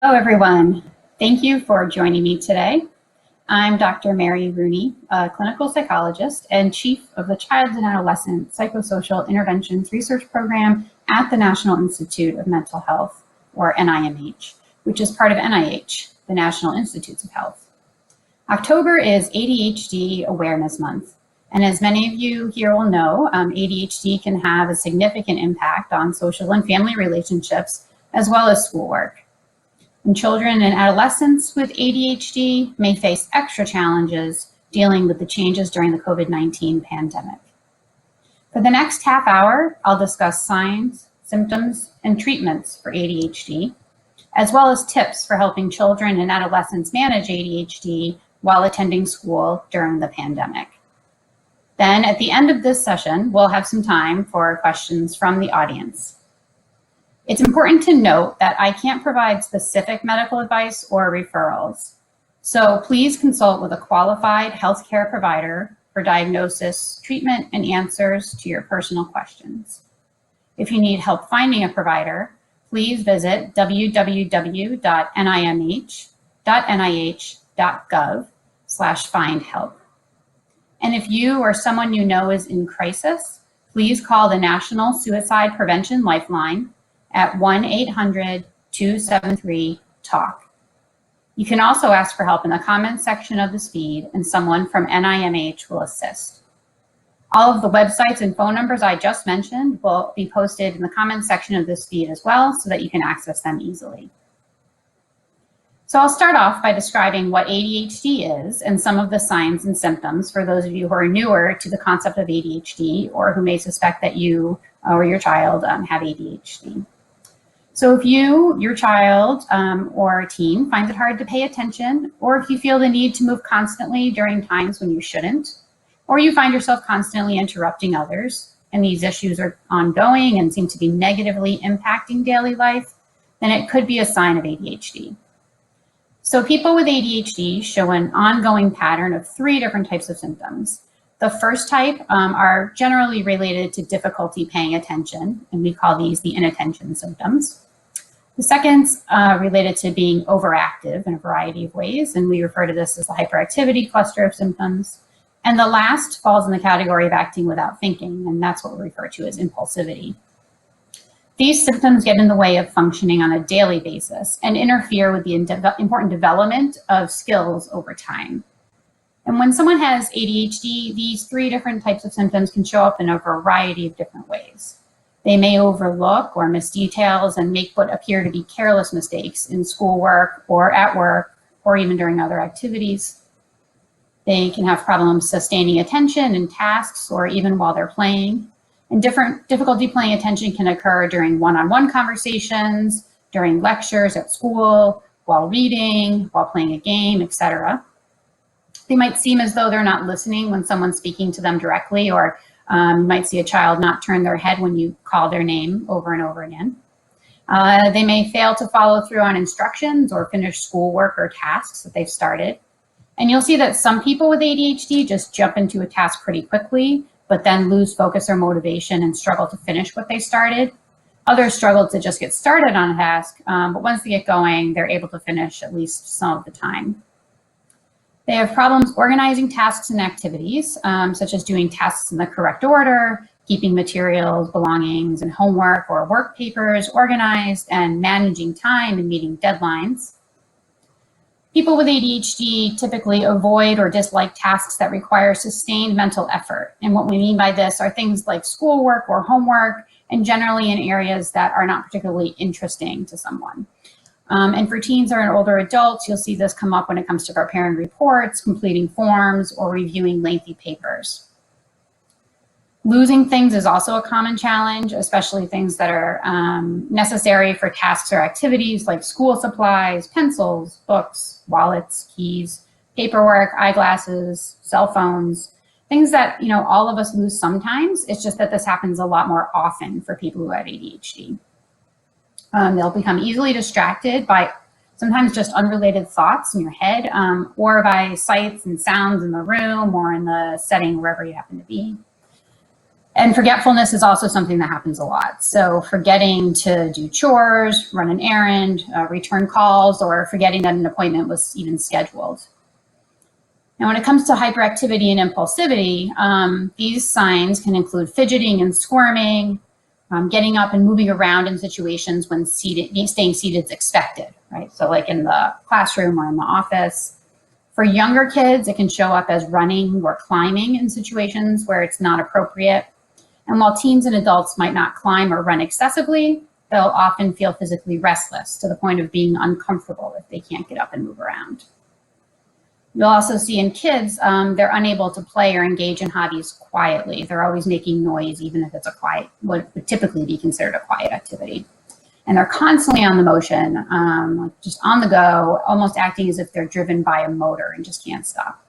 Hello, everyone. Thank you for joining me today. I'm Dr. Mary Rooney, a clinical psychologist and chief of the Child and Adolescent Psychosocial Interventions Research Program at the National Institute of Mental Health, or NIMH, which is part of NIH, the National Institutes of Health. October is ADHD Awareness Month. And as many of you here will know, ADHD can have a significant impact on social and family relationships, as well as schoolwork. And children and adolescents with ADHD may face extra challenges dealing with the changes during the COVID-19 pandemic. For the next half hour, I'll discuss signs, symptoms, and treatments for ADHD, as well as tips for helping children and adolescents manage ADHD while attending school during the pandemic. Then at the end of this session, we'll have some time for questions from the audience. It's important to note that I can't provide specific medical advice or referrals. So please consult with a qualified healthcare provider for diagnosis, treatment, and answers to your personal questions. If you need help finding a provider, please visit www.nih.nih.gov/findhelp. And if you or someone you know is in crisis, please call the National Suicide Prevention Lifeline at 1-800-273-TALK. You can also ask for help in the comments section of this feed, and someone from NIMH will assist. All of the websites and phone numbers I just mentioned will be posted in the comments section of this feed as well, so that you can access them easily. So I'll start off by describing what ADHD is and some of the signs and symptoms for those of you who are newer to the concept of ADHD or who may suspect that you or your child have ADHD. So if you, your child, or teen finds it hard to pay attention, or if you feel the need to move constantly during times when you shouldn't, or you find yourself constantly interrupting others, and these issues are ongoing and seem to be negatively impacting daily life, then it could be a sign of ADHD. So people with ADHD show an ongoing pattern of 3 different types of symptoms. The first type are generally related to difficulty paying attention, and we call these the inattention symptoms. The second's related to being overactive in a variety of ways, and we refer to this as the hyperactivity cluster of symptoms. And the last falls in the category of acting without thinking, and that's what we refer to as impulsivity. These symptoms get in the way of functioning on a daily basis and interfere with the important development of skills over time. And when someone has ADHD, these 3 different types of symptoms can show up in a variety of different ways. They may overlook or miss details and make what appear to be careless mistakes in schoolwork or at work or even during other activities. They can have problems sustaining attention in tasks or even while they're playing. And difficulty paying attention can occur during one-on-one conversations, during lectures at school, while reading, while playing a game, etc. They might seem as though they're not listening when someone's speaking to them directly, or you might see a child not turn their head when you call their name over and over again. They may fail to follow through on instructions or finish schoolwork or tasks that they've started. And you'll see that some people with ADHD just jump into a task pretty quickly, but then lose focus or motivation and struggle to finish what they started. Others struggle to just get started on a task, but once they get going, they're able to finish at least some of the time. They have problems organizing tasks and activities, such as doing tasks in the correct order, keeping materials, belongings, and homework or work papers organized, and managing time and meeting deadlines. People with ADHD typically avoid or dislike tasks that require sustained mental effort. And what we mean by this are things like schoolwork or homework, and generally in areas that are not particularly interesting to someone. And for teens or older adults, you'll see this come up when it comes to preparing reports, completing forms, or reviewing lengthy papers. Losing things is also a common challenge, especially things that are necessary for tasks or activities like school supplies, pencils, books, wallets, keys, paperwork, eyeglasses, cell phones, things that all of us lose sometimes. It's just that this happens a lot more often for people who have ADHD. They'll become easily distracted by sometimes just unrelated thoughts in your head, or by sights and sounds in the room or in the setting wherever you happen to be. And forgetfulness is also something that happens a lot. So forgetting to do chores, run an errand, return calls, or forgetting that an appointment was even scheduled. Now, when it comes to hyperactivity and impulsivity, these signs can include fidgeting and squirming, getting up and moving around in situations when staying seated is expected, right? So like in the classroom or in the office. For younger kids, it can show up as running or climbing in situations where it's not appropriate. And while teens and adults might not climb or run excessively, they'll often feel physically restless to the point of being uncomfortable if they can't get up and move around. You'll also see in kids, they're unable to play or engage in hobbies quietly. They're always making noise, even if it's a quiet, what would typically be considered a quiet activity. And they're constantly on the motion, like just on the go, almost acting as if they're driven by a motor and just can't stop.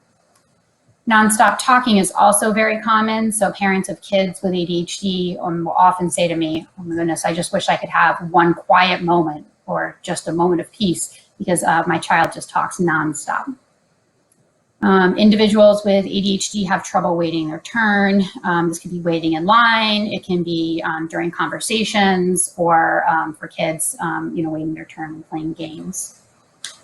Nonstop talking is also very common. So parents of kids with ADHD will often say to me, oh my goodness, I just wish I could have one quiet moment or just a moment of peace because my child just talks nonstop. Individuals with ADHD have trouble waiting their turn. This could be waiting in line. It can be during conversations or for kids, waiting their turn and playing games.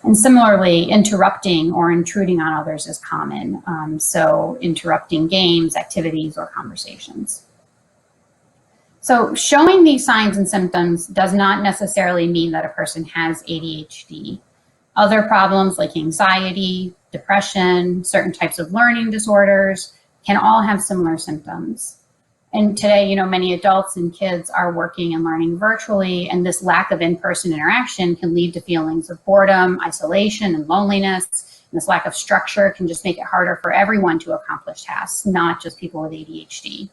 And similarly, interrupting or intruding on others is common. So interrupting games, activities, or conversations. So showing these signs and symptoms does not necessarily mean that a person has ADHD. Other problems like anxiety, depression, certain types of learning disorders can all have similar symptoms. And today, many adults and kids are working and learning virtually, and this lack of in-person interaction can lead to feelings of boredom, isolation, and loneliness. And this lack of structure can just make it harder for everyone to accomplish tasks, not just people with ADHD.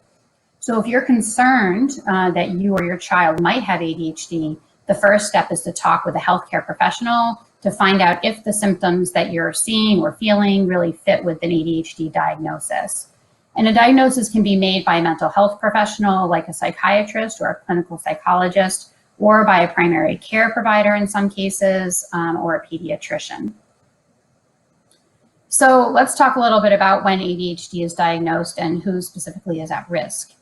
So if you're concerned that you or your child might have ADHD, the first step is to talk with a healthcare professional to find out if the symptoms that you're seeing or feeling really fit with an ADHD diagnosis. And a diagnosis can be made by a mental health professional like a psychiatrist or a clinical psychologist, or by a primary care provider in some cases, or a pediatrician. So let's talk a little bit about when ADHD is diagnosed and who specifically is at risk.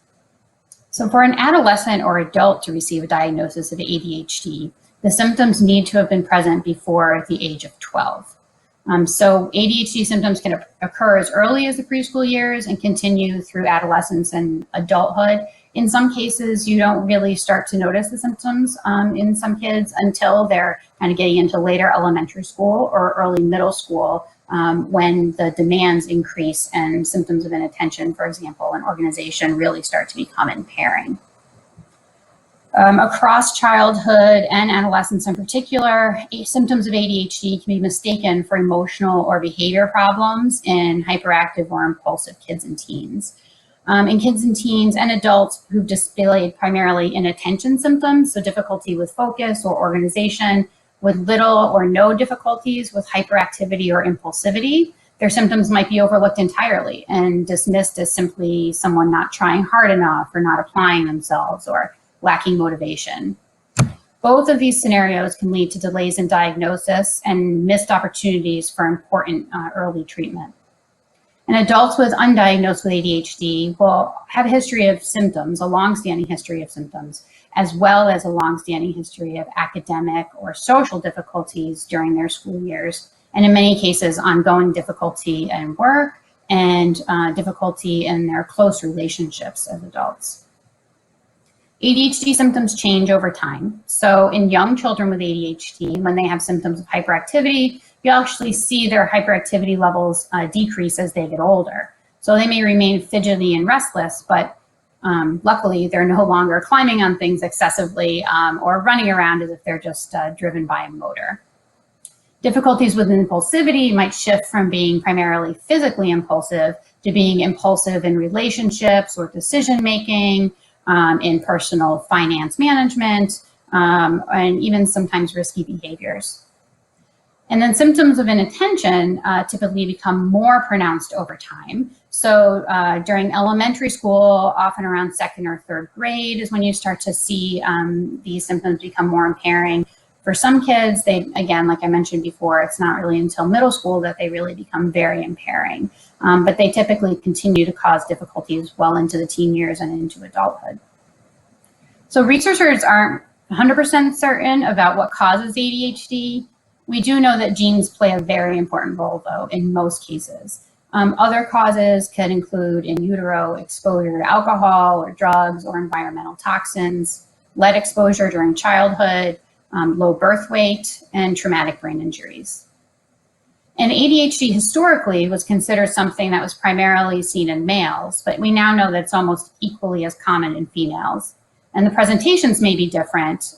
So for an adolescent or adult to receive a diagnosis of ADHD, the symptoms need to have been present before the age of 12. So ADHD symptoms can occur as early as the preschool years and continue through adolescence and adulthood. In some cases, you don't really start to notice the symptoms in some kids until they're kind of getting into later elementary school or early middle school, when the demands increase and symptoms of inattention, for example, and organization really start to become impairing. Across childhood and adolescence in particular, symptoms of ADHD can be mistaken for emotional or behavior problems in hyperactive or impulsive kids and teens. In kids and teens and adults who've displayed primarily inattention symptoms, so difficulty with focus or organization, with little or no difficulties with hyperactivity or impulsivity, their symptoms might be overlooked entirely and dismissed as simply someone not trying hard enough or not applying themselves or lacking motivation. Both of these scenarios can lead to delays in diagnosis and missed opportunities for important early treatment. And adults with undiagnosed with ADHD will have a history of symptoms, a longstanding history of symptoms, as well as a longstanding history of academic or social difficulties during their school years, and in many cases, ongoing difficulty in work and difficulty in their close relationships as adults. ADHD symptoms change over time. So in young children with ADHD, when they have symptoms of hyperactivity, you actually see their hyperactivity levels decrease as they get older. So they may remain fidgety and restless, but luckily they're no longer climbing on things excessively or running around as if they're just driven by a motor. Difficulties with impulsivity might shift from being primarily physically impulsive to being impulsive in relationships or decision-making, in personal finance management, and even sometimes risky behaviors. And then symptoms of inattention typically become more pronounced over time. So during elementary school, often around second or third grade is when you start to see these symptoms become more impairing. For some kids, again, like I mentioned before, it's not really until middle school that they really become very impairing, but they typically continue to cause difficulties well into the teen years and into adulthood. So researchers aren't 100% certain about what causes ADHD. We do know that genes play a very important role, though, in most cases. Other causes could include in utero exposure to alcohol or drugs or environmental toxins, lead exposure during childhood, low birth weight, and traumatic brain injuries. And ADHD historically was considered something that was primarily seen in males, but we now know that it's almost equally as common in females. And the presentations may be different,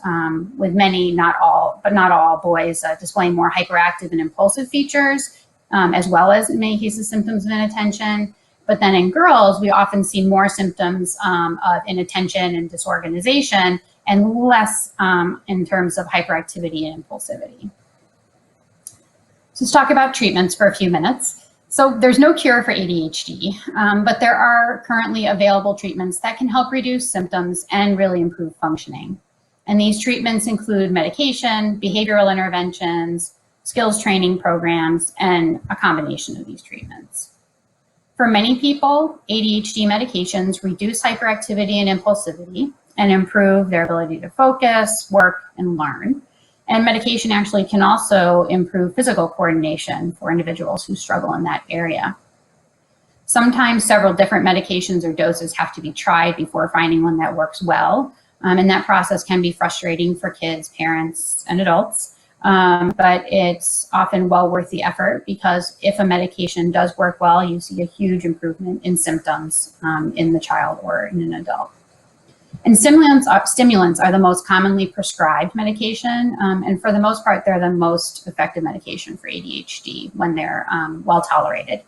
with many, not all boys displaying more hyperactive and impulsive features, as well as in many cases symptoms of inattention. But then in girls, we often see more symptoms of inattention and disorganization, and less in terms of hyperactivity and impulsivity. So let's talk about treatments for a few minutes. So there's no cure for ADHD, but there are currently available treatments that can help reduce symptoms and really improve functioning. And these treatments include medication, behavioral interventions, skills training programs, and a combination of these treatments. For many people, ADHD medications reduce hyperactivity and impulsivity and improve their ability to focus, work, and learn. And medication actually can also improve physical coordination for individuals who struggle in that area. Sometimes several different medications or doses have to be tried before finding one that works well. And that process can be frustrating for kids, parents, and adults. But it's often well worth the effort, because if a medication does work well, you see a huge improvement in symptoms in the child or in an adult. And stimulants are the most commonly prescribed medication, and for the most part, they're the most effective medication for ADHD when they're well tolerated.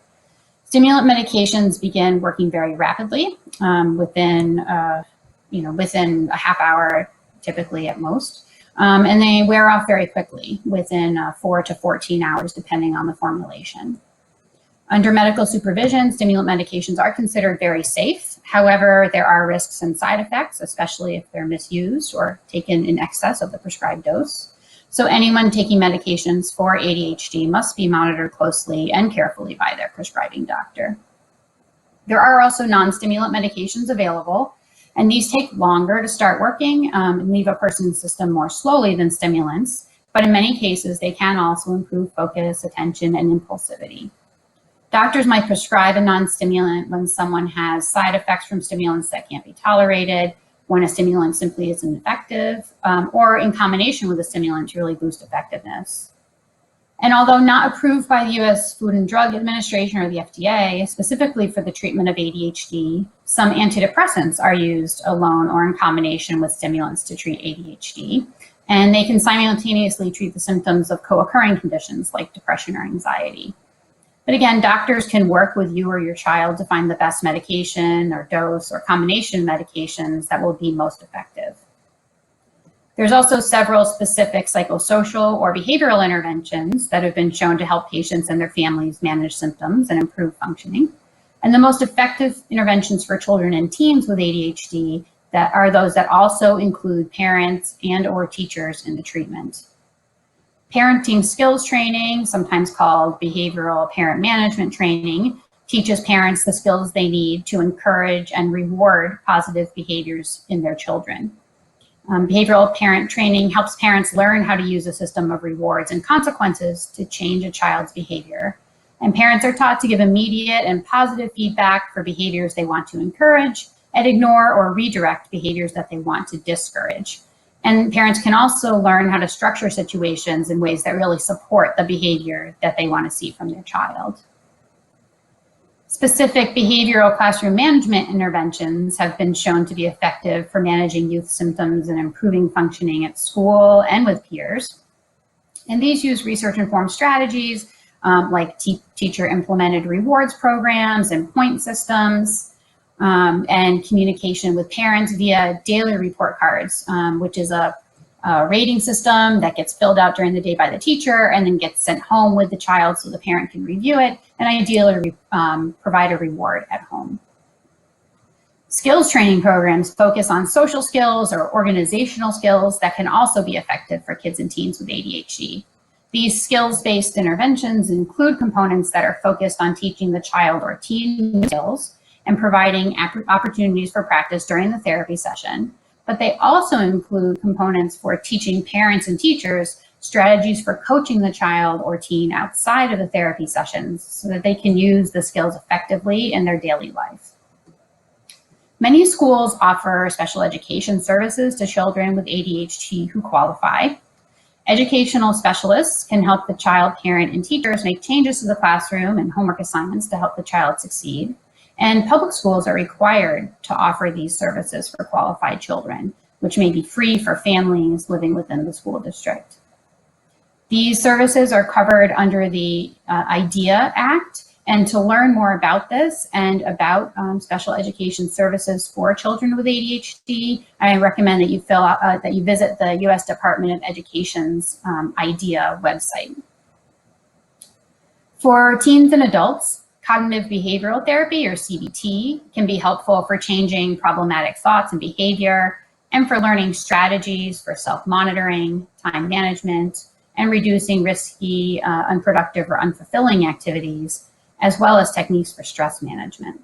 Stimulant medications begin working very rapidly, within a half hour, typically at most, and they wear off very quickly within 4 to 14 hours, depending on the formulation. Under medical supervision, stimulant medications are considered very safe. However, there are risks and side effects, especially if they're misused or taken in excess of the prescribed dose. So anyone taking medications for ADHD must be monitored closely and carefully by their prescribing doctor. There are also non-stimulant medications available, and these take longer to start working and leave a person's system more slowly than stimulants, but in many cases, they can also improve focus, attention, and impulsivity. Doctors might prescribe a non-stimulant when someone has side effects from stimulants that can't be tolerated, when a stimulant simply isn't effective, or in combination with a stimulant to really boost effectiveness. And although not approved by the US Food and Drug Administration or the FDA, specifically for the treatment of ADHD, some antidepressants are used alone or in combination with stimulants to treat ADHD. And they can simultaneously treat the symptoms of co-occurring conditions like depression or anxiety. But again, doctors can work with you or your child to find the best medication or dose or combination of medications that will be most effective. There's also several specific psychosocial or behavioral interventions that have been shown to help patients and their families manage symptoms and improve functioning. And the most effective interventions for children and teens with ADHD that are those that also include parents and or teachers in the treatment. Parenting skills training, sometimes called behavioral parent management training, teaches parents the skills they need to encourage and reward positive behaviors in their children. Behavioral parent training helps parents learn how to use a system of rewards and consequences to change a child's behavior. And parents are taught to give immediate and positive feedback for behaviors they want to encourage and ignore or redirect behaviors that they want to discourage. And parents can also learn how to structure situations in ways that really support the behavior that they want to see from their child. Specific behavioral classroom management interventions have been shown to be effective for managing youth symptoms and improving functioning at school and with peers. And these use research-informed strategies like teacher-implemented rewards programs and point systems, and communication with parents via daily report cards, which is a rating system that gets filled out during the day by the teacher and then gets sent home with the child so the parent can review it and ideally provide a reward at home. Skills training programs focus on social skills or organizational skills that can also be effective for kids and teens with ADHD. These skills-based interventions include components that are focused on teaching the child or teen skills and providing opportunities for practice during the therapy session, but they also include components for teaching parents and teachers strategies for coaching the child or teen outside of the therapy sessions so that they can use the skills effectively in their daily life. Many schools offer special education services to children with ADHD who qualify. Educational specialists can help the child, parent, and teachers make changes to the classroom and homework assignments to help the child succeed. And public schools are required to offer these services for qualified children, which may be free for families living within the school district. These services are covered under the IDEA Act. And to learn more about this and about special education services for children with ADHD, I recommend that you visit the U.S. Department of Education's IDEA website. For teens and adults, cognitive behavioral therapy, or CBT, can be helpful for changing problematic thoughts and behavior, and for learning strategies for self-monitoring, time management, and reducing risky, unproductive, or unfulfilling activities, as well as techniques for stress management.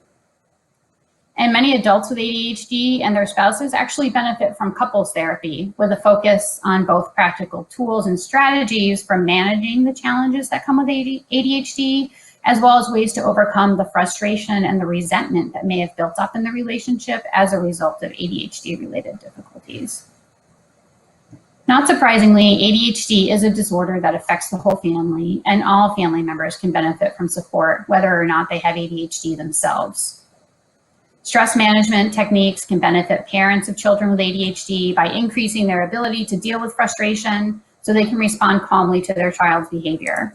And many adults with ADHD and their spouses actually benefit from couples therapy with a focus on both practical tools and strategies for managing the challenges that come with ADHD, as well as ways to overcome the frustration and the resentment that may have built up in the relationship as a result of ADHD-related difficulties. Not surprisingly, ADHD is a disorder that affects the whole family, and all family members can benefit from support, whether or not they have ADHD themselves. Stress management techniques can benefit parents of children with ADHD by increasing their ability to deal with frustration so they can respond calmly to their child's behavior.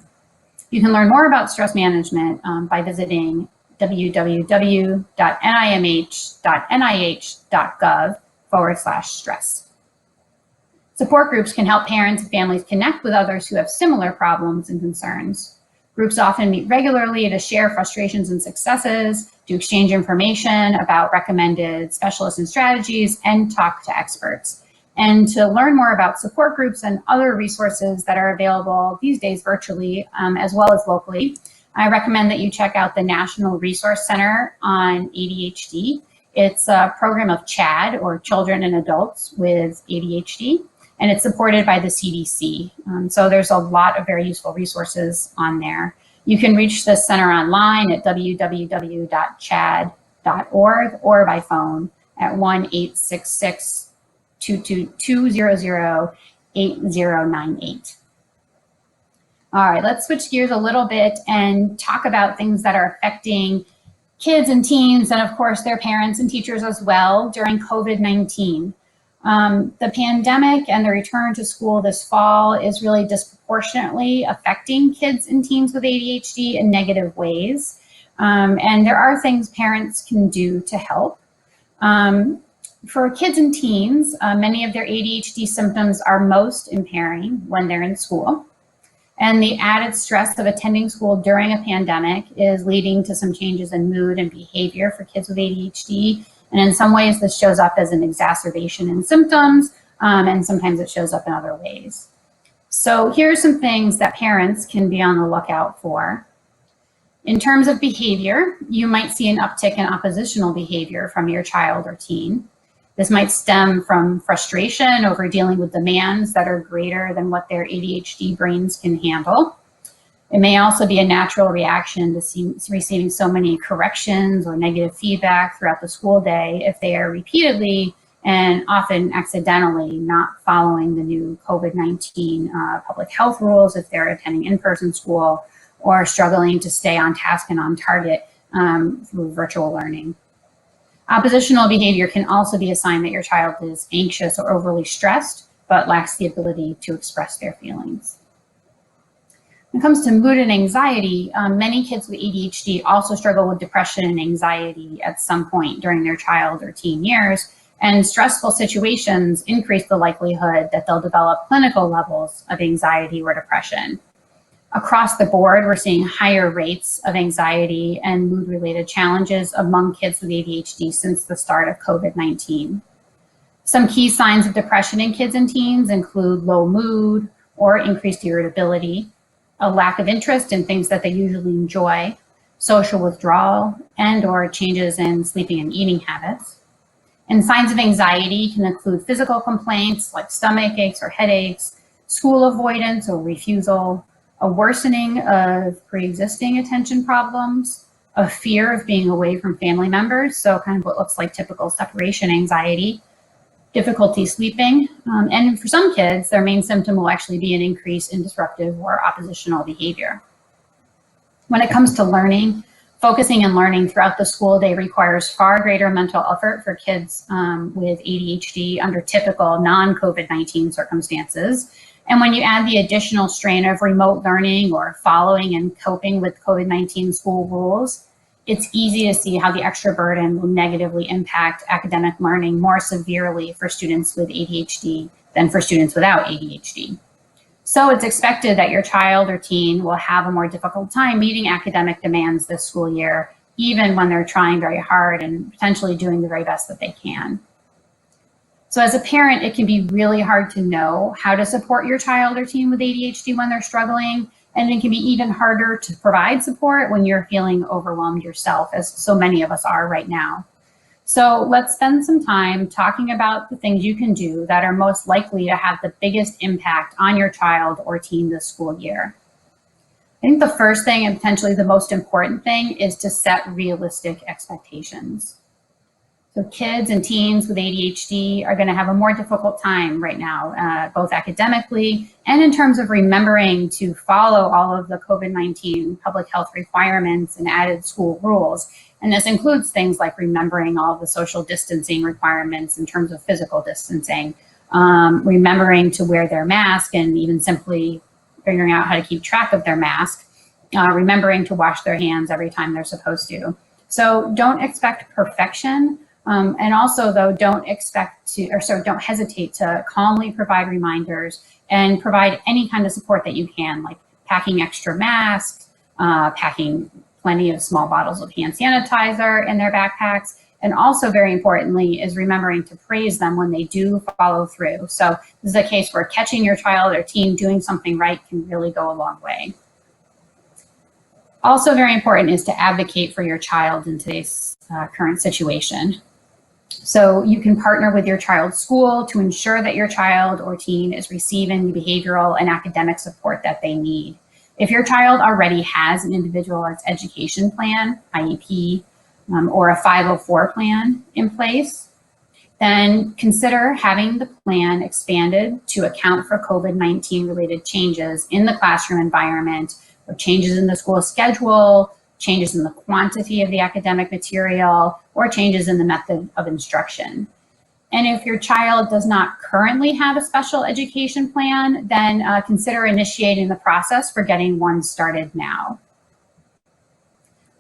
You can learn more about stress management by visiting www.nih.nih.gov/stress. Support groups can help parents and families connect with others who have similar problems and concerns. Groups often meet regularly to share frustrations and successes, to exchange information about recommended specialists and strategies, and talk to experts. And to learn more about support groups and other resources that are available these days virtually, as well as locally, I recommend that you check out the National Resource Center on ADHD. It's a program of CHADD, or Children and Adults with ADHD. And it's supported by the CDC. So there's a lot of very useful resources on there. You can reach the center online at www.chadd.org or by phone at 1-866-200-8098. All right, let's switch gears a little bit and talk about things that are affecting kids and teens, and of course their parents and teachers as well during COVID-19. The pandemic and the return to school this fall is really disproportionately affecting kids and teens with ADHD in negative ways. And there are things parents can do to help. For kids and teens, many of their ADHD symptoms are most impairing when they're in school. And the added stress of attending school during a pandemic is leading to some changes in mood and behavior for kids with ADHD. And in some ways, this shows up as an exacerbation in symptoms, and sometimes it shows up in other ways. So here's some things that parents can be on the lookout for. In terms of behavior, you might see an uptick in oppositional behavior from your child or teen. This might stem from frustration over dealing with demands that are greater than what their ADHD brains can handle. It may also be a natural reaction to receiving so many corrections or negative feedback throughout the school day if they are repeatedly and often accidentally not following the new COVID-19 public health rules if they're attending in-person school, or struggling to stay on task and on target through virtual learning. Oppositional behavior can also be a sign that your child is anxious or overly stressed, but lacks the ability to express their feelings. When it comes to mood and anxiety, many kids with ADHD also struggle with depression and anxiety at some point during their child or teen years, and stressful situations increase the likelihood that they'll develop clinical levels of anxiety or depression. Across the board, we're seeing higher rates of anxiety and mood-related challenges among kids with ADHD since the start of COVID-19. Some key signs of depression in kids and teens include low mood or increased irritability, a lack of interest in things that they usually enjoy, social withdrawal, and/or changes in sleeping and eating habits. And signs of anxiety can include physical complaints like stomach aches or headaches, school avoidance or refusal, a worsening of pre-existing attention problems, a fear of being away from family members, so kind of what looks like typical separation anxiety, difficulty sleeping, and for some kids, their main symptom will actually be an increase in disruptive or oppositional behavior. When it comes to learning, focusing and learning throughout the school day requires far greater mental effort for kids with ADHD under typical non-COVID-19 circumstances. And when you add the additional strain of remote learning or following and coping with COVID-19 school rules, it's easy to see how the extra burden will negatively impact academic learning more severely for students with ADHD than for students without ADHD. So it's expected that your child or teen will have a more difficult time meeting academic demands this school year, even when they're trying very hard and potentially doing the very best that they can. So as a parent, it can be really hard to know how to support your child or teen with ADHD when they're struggling, and it can be even harder to provide support when you're feeling overwhelmed yourself, as so many of us are right now. So let's spend some time talking about the things you can do that are most likely to have the biggest impact on your child or teen this school year. I think the first thing, and potentially the most important thing, is to set realistic expectations. So kids and teens with ADHD are going to have a more difficult time right now, both academically and in terms of remembering to follow all of the COVID-19 public health requirements and added school rules. And this includes things like remembering all of the social distancing requirements in terms of physical distancing, remembering to wear their mask and even simply figuring out how to keep track of their mask, remembering to wash their hands every time they're supposed to. So don't expect perfection. And also, though, don't hesitate to calmly provide reminders and provide any kind of support that you can, like packing extra masks, packing plenty of small bottles of hand sanitizer in their backpacks. And also, very importantly, is remembering to praise them when they do follow through. So this is a case where catching your child or teen doing something right can really go a long way. Also very important is to advocate for your child in today's current situation. So you can partner with your child's school to ensure that your child or teen is receiving the behavioral and academic support that they need. If your child already has an individualized education plan, IEP, or a 504 plan in place, then consider having the plan expanded to account for COVID-19 related changes in the classroom environment, or changes in the school schedule, changes in the quantity of the academic material, or changes in the method of instruction. And if your child does not currently have a special education plan, then consider initiating the process for getting one started now.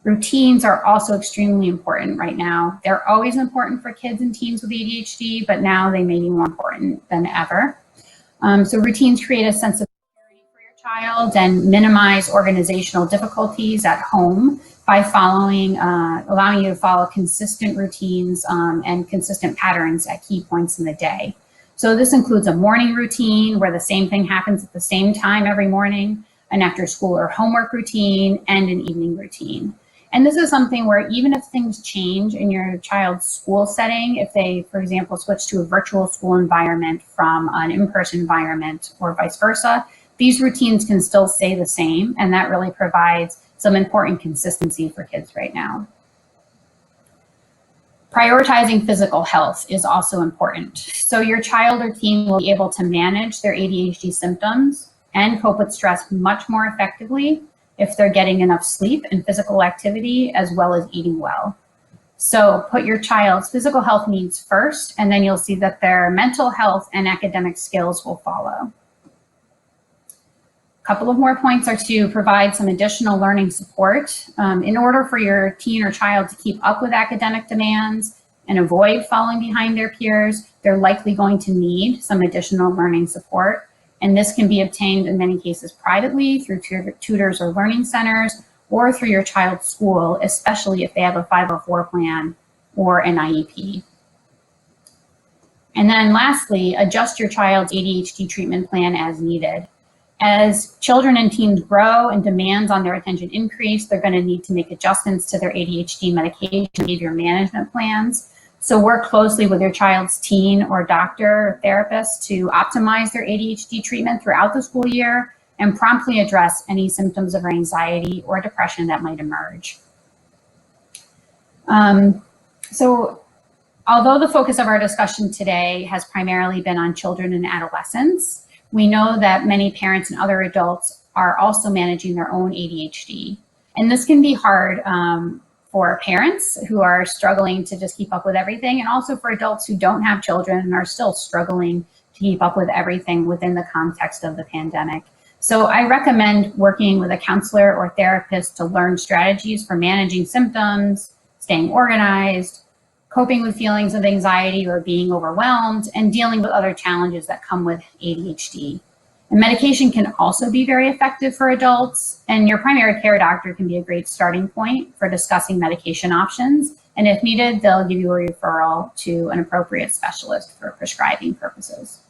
Routines are also extremely important right now. They're always important for kids and teens with ADHD, but now they may be more important than ever. So routines create a sense of security for your child and minimize organizational difficulties at home by allowing you to follow consistent routines and consistent patterns at key points in the day. So this includes a morning routine where the same thing happens at the same time every morning, an after school or homework routine, and an evening routine. And this is something where even if things change in your child's school setting, if they, for example, switch to a virtual school environment from an in-person environment or vice versa, these routines can still stay the same, and that really provides some important consistency for kids right now. Prioritizing physical health is also important. So your child or teen will be able to manage their ADHD symptoms and cope with stress much more effectively if they're getting enough sleep and physical activity, as well as eating well. So put your child's physical health needs first, and then you'll see that their mental health and academic skills will follow. A couple of more points are to provide some additional learning support. In order for your teen or child to keep up with academic demands and avoid falling behind their peers, they're likely going to need some additional learning support. And this can be obtained in many cases privately through tutors or learning centers, or through your child's school, especially if they have a 504 plan or an IEP. And then lastly, adjust your child's ADHD treatment plan as needed. As children and teens grow and demands on their attention increase, they're going to need to make adjustments to their ADHD medication behavior management plans. So work closely with your child's teen or doctor or therapist to optimize their ADHD treatment throughout the school year and promptly address any symptoms of anxiety or depression that might emerge. So although the focus of our discussion today has primarily been on children and adolescents, we know that many parents and other adults are also managing their own ADHD. And this can be hard for parents who are struggling to just keep up with everything, and also for adults who don't have children and are still struggling to keep up with everything within the context of the pandemic. So I recommend working with a counselor or therapist to learn strategies for managing symptoms, staying organized, coping with feelings of anxiety or being overwhelmed, and dealing with other challenges that come with ADHD. And medication can also be very effective for adults, and your primary care doctor can be a great starting point for discussing medication options. And if needed, they'll give you a referral to an appropriate specialist for prescribing purposes.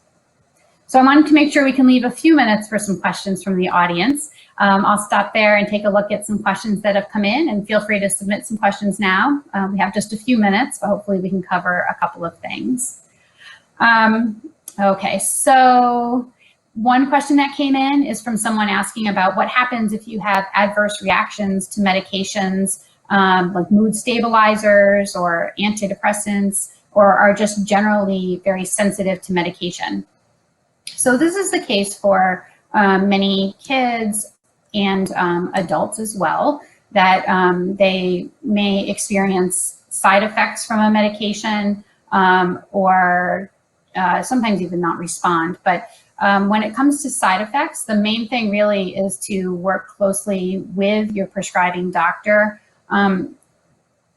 So I wanted to make sure we can leave a few minutes for some questions from the audience. I'll stop there and take a look at some questions that have come in, and feel free to submit some questions now. We have just a few minutes, but hopefully we can cover a couple of things. Okay, so one question that came in is from someone asking about what happens if you have adverse reactions to medications like mood stabilizers or antidepressants, or are just generally very sensitive to medication. So this is the case for many kids and adults as well, that they may experience side effects from a medication or sometimes even not respond. But when it comes to side effects, the main thing really is to work closely with your prescribing doctor.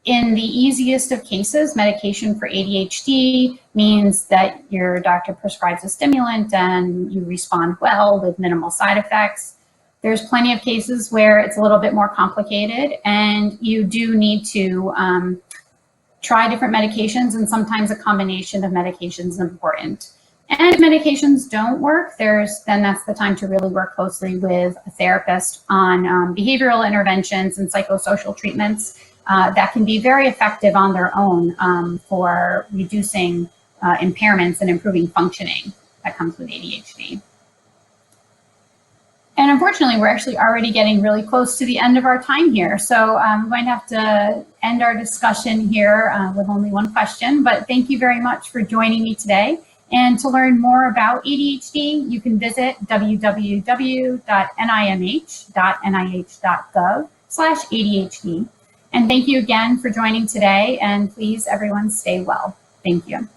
In the easiest of cases, medication for ADHD means that your doctor prescribes a stimulant and you respond well with minimal side effects. There's plenty of cases where it's a little bit more complicated and you do need to try different medications, and sometimes a combination of medications is important. And if medications don't work, then that's the time to really work closely with a therapist on behavioral interventions and psychosocial treatments that can be very effective on their own for reducing impairments and improving functioning that comes with ADHD. And unfortunately, we're actually already getting really close to the end of our time here. So I'm going to have to end our discussion here with only one question, but thank you very much for joining me today. And to learn more about ADHD, you can visit www.nih.nih.gov/ADHD. And thank you again for joining today, and please everyone stay well. Thank you.